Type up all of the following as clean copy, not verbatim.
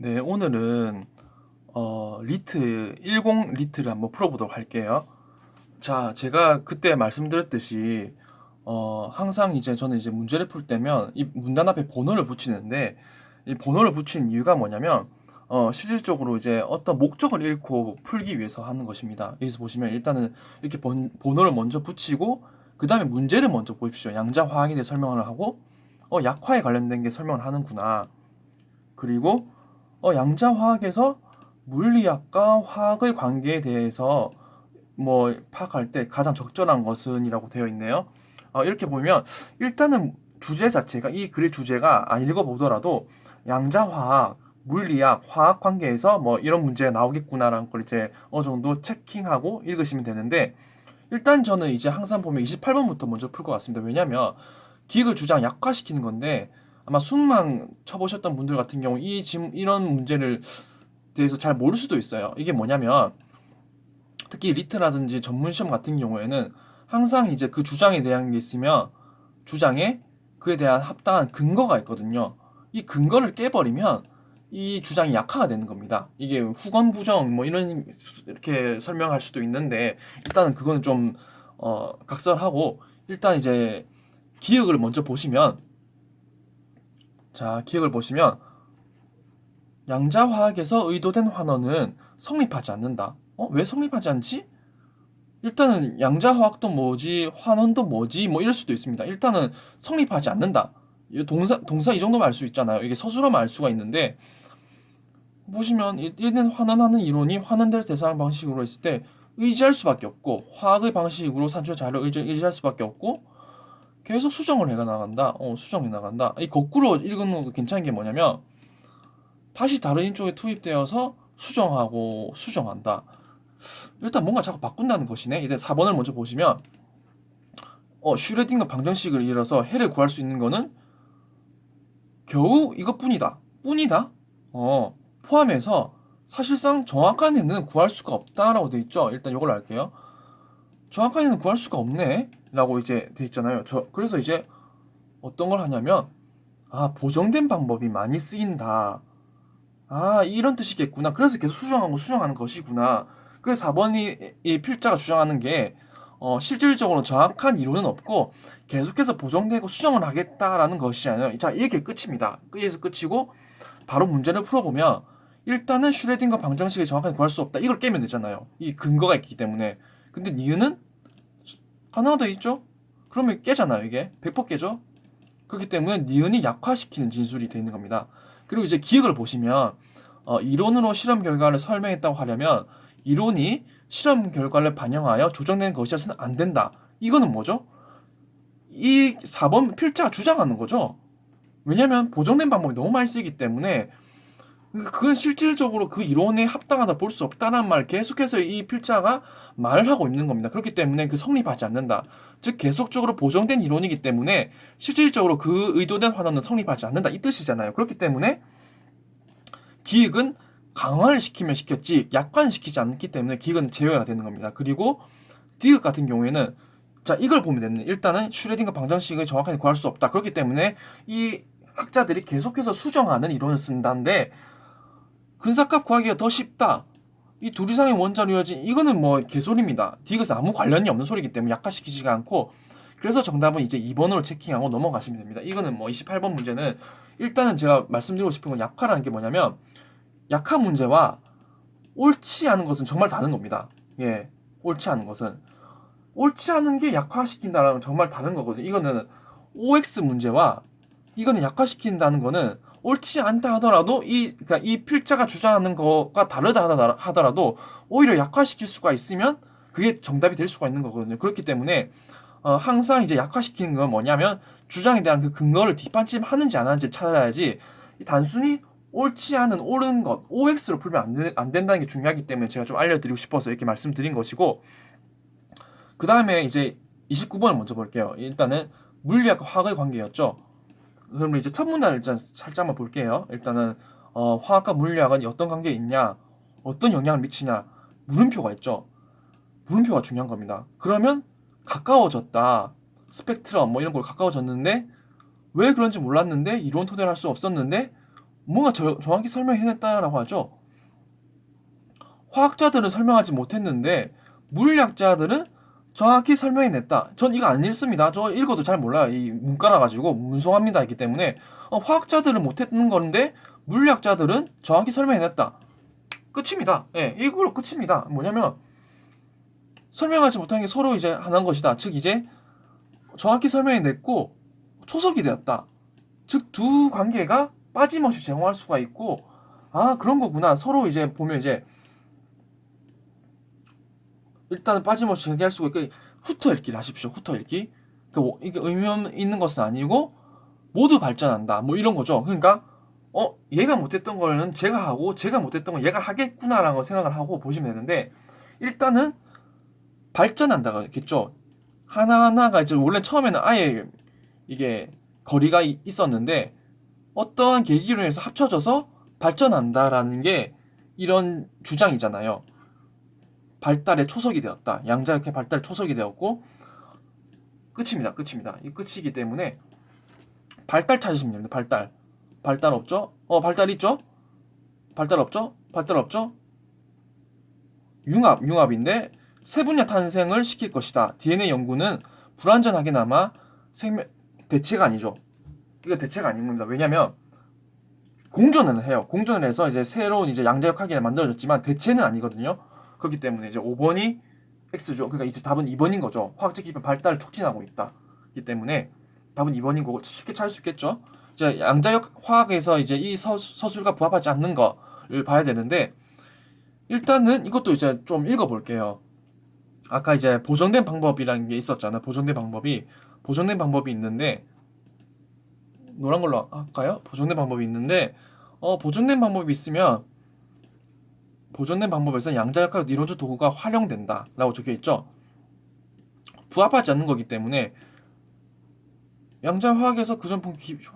네, 오늘은 리트 10 리트를 한번 풀어보도록 할게요. 자, 제가 그때 말씀드렸듯이 항상 이제 저는 이제 문제를 풀 때면 이 문단 앞에 번호를 붙이는데, 이 번호를 붙이는 이유가 뭐냐면 실질적으로 이제 어떤 목적을 잃고 풀기 위해서 하는 것입니다. 여기서 보시면 일단은 이렇게 번호를 먼저 붙이고 그 다음에 문제를 먼저 보십시오. 양자 화학에 대해 설명을 하고 약화에 관련된 게 설명을 하는구나. 그리고 양자화학에서 물리학과 화학의 관계에 대해서 뭐 파악할 때 가장 적절한 것은이라고 되어 있네요. 이렇게 보면 일단은 주제 자체가, 이 글의 주제가 안 읽어보더라도 양자화학, 물리학, 화학 관계에서 뭐 이런 문제가 나오겠구나라는 걸 이제 어느 정도 체킹하고 읽으시면 되는데, 일단 저는 이제 항상 보면 28번부터 먼저 풀 것 같습니다. 왜냐면 기획을 주장 약화시키는 건데, 아마 수능만 쳐보셨던 분들 같은 경우 이 지금 이런 문제를 대해서 잘 모를 수도 있어요. 이게 뭐냐면 특히 리트라든지 전문 시험 같은 경우에는 항상 이제 그 주장에 대한 게 있으면 주장에 그에 대한 합당한 근거가 있거든요. 이 근거를 깨버리면 이 주장이 약화가 되는 겁니다. 이게 후건 부정 뭐 이런 이렇게 설명할 수도 있는데, 일단은 그거는 좀 각설하고, 일단 이제 기억을 먼저 보시면, 자, 기억을 보시면 양자화학에서 의도된 환원은 성립하지 않는다. 왜 성립하지 않지? 일단은 양자화학도 뭐지, 환원도 뭐지, 뭐 이럴 수도 있습니다. 일단은 성립하지 않는다. 동사 이 정도만 알 수 있잖아요. 이게 서술어만 알 수가 있는데, 보시면 이는 환원하는 이론이 환원될 대상 방식으로 했을 때 의지할 수밖에 없고, 화학의 방식으로 산출 자료를 의지할 수밖에 없고, 계속 수정을 해 나간다. 수정해 나간다. 이 거꾸로 읽는 거 괜찮은 게 뭐냐면 다시 다른 인쪽에 투입되어서 수정하고 수정한다. 일단 뭔가 자꾸 바꾼다는 것이네. 이제 4번을 먼저 보시면 슈레딩거 방정식을 이뤄서 해를 구할 수 있는 거는 겨우 이것뿐이다. 뿐이다. 포함해서 사실상 정확한 해는 구할 수가 없다라고 돼 있죠. 일단 이걸 할게요. 정확한 해는 구할 수가 없네 라고 이제 돼 있잖아요. 그래서 이제 어떤 걸 하냐면, 보정된 방법이 많이 쓰인다. 이런 뜻이겠구나. 그래서 계속 수정하고 수정하는 것이구나. 그래서 4번이 이 필자가 주장하는 게 실질적으로 정확한 이론은 없고 계속해서 보정되고 수정을 하겠다라는 것이잖아요. 자, 이게 끝입니다. 여기서 끝이고 바로 문제를 풀어보면, 일단은 슈레딩거 방정식을 정확하게 구할 수 없다. 이걸 깨면 되잖아요. 이 근거가 있기 때문에. 근데 니은은 하나가 더 있죠? 그러면 깨잖아요. 이게 100% 깨죠? 그렇기 때문에 니은이 약화시키는 진술이 되어 있는 겁니다. 그리고 이제 기억을 보시면 이론으로 실험 결과를 설명했다고 하려면 이론이 실험 결과를 반영하여 조정된 것이어서는 안 된다. 이거는 뭐죠? 이 4번 필자가 주장하는 거죠. 왜냐면 보정된 방법이 너무 많이 쓰이기 때문에 그건 실질적으로 그 이론에 합당하다 볼 수 없다는 말 계속해서 이 필자가 말을 하고 있는 겁니다. 그렇기 때문에 그 성립하지 않는다. 즉 계속적으로 보정된 이론이기 때문에 실질적으로 그 의도된 환원은 성립하지 않는다. 이 뜻이잖아요. 그렇기 때문에 기획은 강화를 시키면 시켰지 약화시키지 않기 때문에 기획은 제외가 되는 겁니다. 그리고 디귿 같은 경우에는, 자, 이걸 보면 되는, 일단은 슈레딩거 방정식을 정확하게 구할 수 없다. 그렇기 때문에 이 학자들이 계속해서 수정하는 이론을 쓴다는데, 근사값 구하기가 더 쉽다. 이 둘 이상의 원자로 이어진, 이거는 뭐 개소리입니다. 디귿은 아무 관련이 없는 소리이기 때문에 약화시키지가 않고, 그래서 정답은 이제 2번으로 체킹하고 넘어가시면 됩니다. 이거는 뭐 28번 문제는, 일단은 제가 말씀드리고 싶은 건 약화라는 게 뭐냐면 약화 문제와 옳지 않은 것은 정말 다른 겁니다. 예, 옳지 않은 것은, 옳지 않은 게 약화시킨다라는 건 정말 다른 거거든요. 이거는 OX 문제와, 이거는 약화시킨다는 거는 옳지 않다 하더라도 그러니까 이 필자가 주장하는 거가 다르다 하더라도 오히려 약화시킬 수가 있으면 그게 정답이 될 수가 있는 거거든요. 그렇기 때문에 항상 이제 약화시키는 건 뭐냐면 주장에 대한 그 근거를 뒷받침하는지 안 하는지 찾아야지, 단순히 옳지 않은 옳은 것 OX로 풀면 안 된다는 게 중요하기 때문에 제가 좀 알려드리고 싶어서 이렇게 말씀드린 것이고, 그 다음에 이제 29번을 먼저 볼게요. 일단은 물리학과 화학의 관계였죠. 그러면 이제 첫 문단을 일단 살짝만 볼게요. 일단은 화학과 물리학은 어떤 관계에 있냐, 어떤 영향을 미치냐, 물음표가 있죠. 물음표가 중요한 겁니다. 그러면 가까워졌다. 스펙트럼 뭐 이런 걸 가까워졌는데 왜 그런지 몰랐는데 이론 토대를 할 수 없었는데 뭔가 정확히 설명해냈다라고 하죠. 화학자들은 설명하지 못했는데 물리학자들은 정확히 설명해냈다. 전 이거 안 읽습니다. 저 읽어도 잘 몰라요. 이 문과라 가지고 문송합니다 있기 때문에 화학자들은 못했는 건데 물리학자들은 정확히 설명해냈다. 끝입니다. 예, 이걸로 끝입니다. 뭐냐면 설명하지 못한 게 서로 이제 하나인 것이다. 즉 이제 정확히 설명해냈고 초석이 되었다. 즉 두 관계가 빠짐없이 제공할 수가 있고 아 그런 거구나. 서로 이제 보면 이제 일단은 빠짐없이 얘기할 수가 있고 훑어 읽기를 하십시오. 훑어 읽기. 이게 의미 있는 것은 아니고 모두 발전한다. 뭐 이런 거죠. 그러니까 얘가 못했던 거는 제가 하고 제가 못했던 건 얘가 하겠구나라는 걸 생각을 하고 보시면 되는데 일단은 발전한다겠죠. 하나하나가 이제 원래 처음에는 아예 이게 거리가 있었는데 어떠한 계기로 해서 합쳐져서 발전한다라는 게 이런 주장이잖아요. 발달의 초석이 되었다. 양자역의 발달 초석이 되었고 끝입니다. 끝입니다. 이 끝이기 때문에 발달 찾으시면 됩니다. 발달. 발달 없죠? 발달 있죠? 발달 없죠? 발달 없죠? 융합인데 세분야 탄생을 시킬 것이다. DNA 연구는 불완전하게나마 대체가 아니죠. 이거 대체가 아닙니다. 왜냐면 공존은 해요. 공존을 해서 이제 새로운 이제 양자역학이 만들어졌지만 대체는 아니거든요. 그렇기 때문에 이제 5번이 X죠. 그러니까 이제 답은 2번인 거죠. 화학적 기반 발달을 촉진하고 있다. 이 때문에 답은 2번인 거고 쉽게 찾을 수 있겠죠. 이제 양자역 화학에서 이제 이 서술과 부합하지 않는 거를 봐야 되는데 일단은 이것도 이제 좀 읽어볼게요. 아까 이제 보정된 방법이라는 게 있었잖아. 보정된 방법이 있는데 노란 걸로 할까요? 보정된 방법이 있는데 보정된 방법이 있으면 보존된 방법에서 양자역학 이론적 도구가 활용된다 라고 적혀있죠. 부합하지 않는 거기 때문에 양자화학에서 그전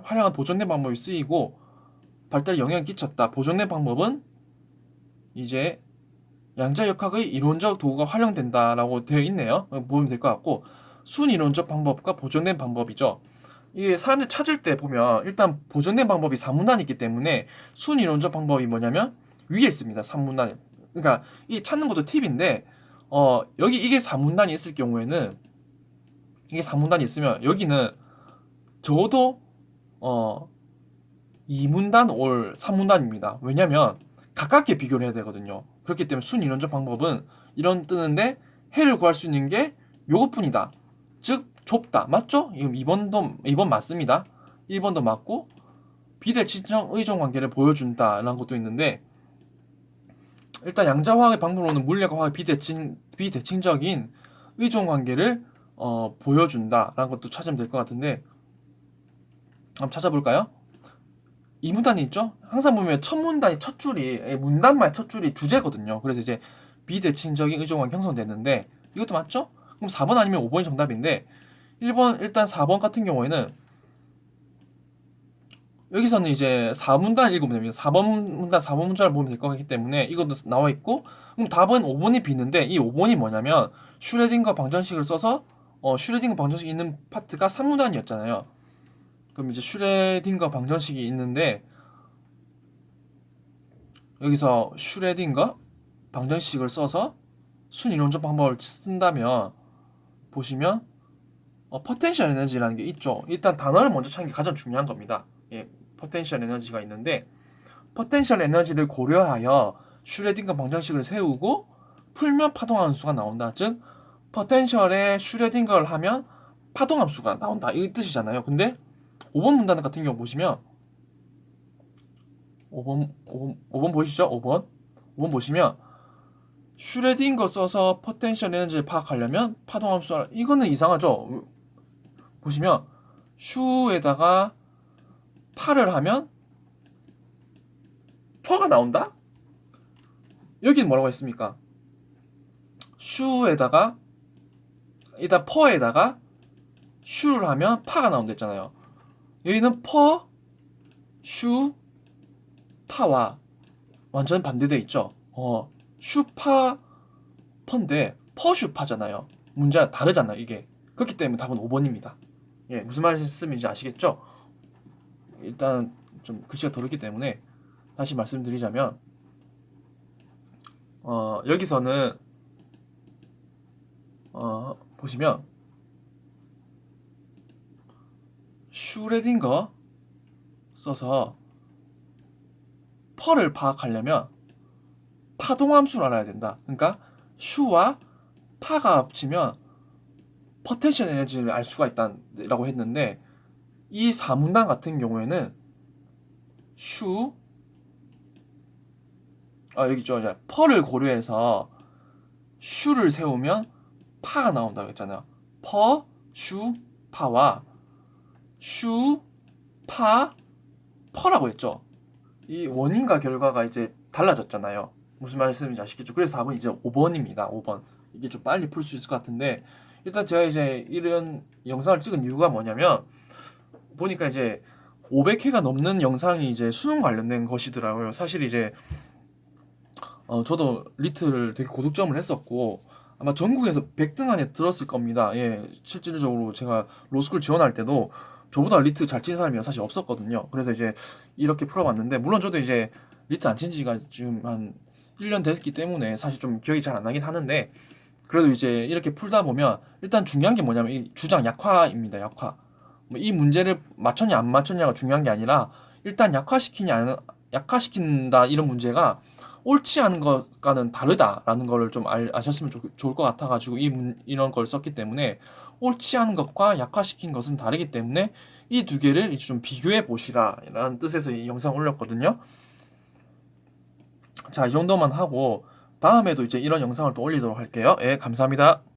활용한 보존된 방법이 쓰이고 발달에 영향을 끼쳤다. 보존된 방법은 이제 양자역학의 이론적 도구가 활용된다 라고 되어 있네요. 보면 될 것 같고 순이론적 방법과 보존된 방법이죠. 이게 사람들 찾을 때 보면 일단 보존된 방법이 3문단이 있기 때문에 순이론적 방법이 뭐냐면 위에 있습니다. 3문단. 그러니까 이 찾는 것도 팁인데 여기 이게 3문단이 있을 경우에는 이게 3문단이 있으면 여기는 적어도 2문단 올 3문단입니다. 왜냐면 가깝게 비교를 해야 되거든요. 그렇기 때문에 순이론적 방법은 이런 뜨는데 해를 구할 수 있는 게 요것뿐이다. 즉 좁다. 맞죠? 2번 맞습니다. 1번도 맞고 비대칭적 의존 관계를 보여준다라는 것도 있는데 일단 양자화학의 방법으로는 물리학과 화학의 비대칭적인 의존 관계를 보여준다라는 것도 찾으면 될 것 같은데 한번 찾아볼까요? 이 문단이 있죠? 항상 보면 첫 문단이 첫 줄이 문단말 첫 줄이 주제거든요. 그래서 이제 비대칭적인 의존 관계 형성되는데 이것도 맞죠? 그럼 4번 아니면 5번이 정답인데 1번 일단 4번 같은 경우에는 여기서는 이제 4문단 읽으면 됩니다. 4번 문단 4번 문자를 보면 될 것 같기 때문에 이것도 나와 있고 그럼 답은 5번이 B인데 이 5번이 뭐냐면 슈레딩거 방정식을 써서 슈레딩거 방정식이 있는 파트가 3문단이었잖아요. 그럼 이제 슈레딩거 방정식이 있는데 여기서 슈레딩거 방정식을 써서 순이론적 방법을 쓴다면 보시면 포텐셜 에너지라는 게 있죠. 일단 단어를 먼저 찾는 게 가장 중요한 겁니다. 예, 포텐셜 에너지가 있는데 포텐셜 에너지를 고려하여 슈레딩거 방정식을 세우고 풀면 파동함수가 나온다. 즉 포텐셜에 슈레딩거를 하면 파동함수가 나온다. 이 뜻이잖아요. 근데 5번 문단 같은 경우 보시면 5번 보이시죠? 5번 보시면 슈레딩거 써서 포텐셜 에너지를 파악하려면 파동함수 이거는 이상하죠? 보시면 슈에다가 파를 하면 퍼가 나온다? 여기는 뭐라고 했습니까? 슈에다가 일단 퍼에다가 슈를 하면 파가 나온다 했잖아요. 여기는 퍼, 슈, 파와 완전 반대돼 있죠. 슈파, 퍼인데 퍼슈파잖아요. 문제가 다르잖아요. 이게 그렇기 때문에 답은 5번입니다. 예, 무슨 말씀인지 아시겠죠? 일단 좀 글씨가 더럽기 때문에 다시 말씀드리자면 여기서는 보시면 슈레딩거 써서 펄을 파악하려면 파동함수를 알아야 된다. 그러니까 슈와 파가 합치면 포텐셜 에너지를 알 수가 있다라고 했는데 이 사문단 같은 경우에는 슈 여기 있죠. 펄을 고려해서 슈를 세우면 파가 나온다고 했잖아요. 퍼, 슈, 파와 슈, 파, 퍼라고 했죠. 이 원인과 결과가 이제 달라졌잖아요. 무슨 말씀인지 아시겠죠? 그래서 답은 이제 5번입니다. 5번. 이게 좀 빨리 풀 수 있을 것 같은데 일단 제가 이제 이런 영상을 찍은 이유가 뭐냐면 보니까 이제 500회가 넘는 영상이 이제 수능 관련된 것이더라고요. 사실 이제 저도 리트를 되게 고득점을 했었고 아마 전국에서 100등 안에 들었을 겁니다. 예, 실질적으로 제가 로스쿨 지원할 때도 저보다 리트 잘 친 사람이 사실 없었거든요. 그래서 이제 이렇게 풀어봤는데 물론 저도 이제 리트 안 친 지가 지금 한 1년 됐기 때문에 사실 좀 기억이 잘 안 나긴 하는데 그래도 이제 이렇게 풀다 보면 일단 중요한 게 뭐냐면 이 주장 약화입니다. 약화. 뭐 이 문제를 맞췄냐 안 맞췄냐가 중요한 게 아니라 일단 약화시킨다 이런 문제가 옳지 않은 것과는 다르다라는 거를 좀 아셨으면 좋을 것 같아가지고 이런 걸 썼기 때문에 옳지 않은 것과 약화시킨 것은 다르기 때문에 이 두 개를 이제 좀 비교해 보시라 라는 뜻에서 이 영상 올렸거든요. 자, 이 정도만 하고 다음에도 이제 이런 영상을 또 올리도록 할게요. 예, 감사합니다.